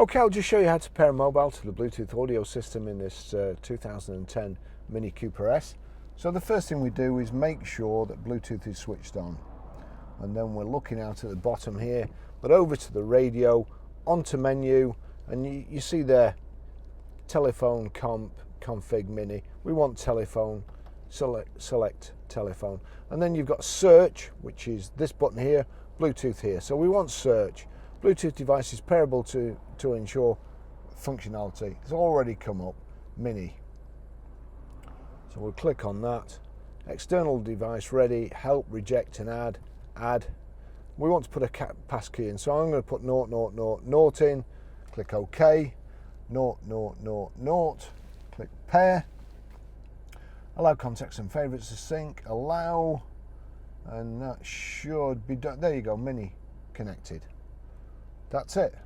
Okay, I'll just show you how to pair a mobile to the Bluetooth audio system in this 2010 Mini Cooper S. So the first thing we do is make sure that Bluetooth is switched on. And then we're looking out at the bottom here, but over to the radio, onto menu, and you see there, telephone config mini. We want telephone, select telephone. And then you've got search, which is this button here, Bluetooth here. So we want search. Bluetooth device is pairable to ensure functionality. It's already come up, mini. So we'll click on that. External device ready, help, reject and add. We want to put a passkey in, so I'm going to put 000 in, click OK, 000, click pair, allow contacts and favorites to sync, allow, and that should be done. There you go, mini connected. That's it.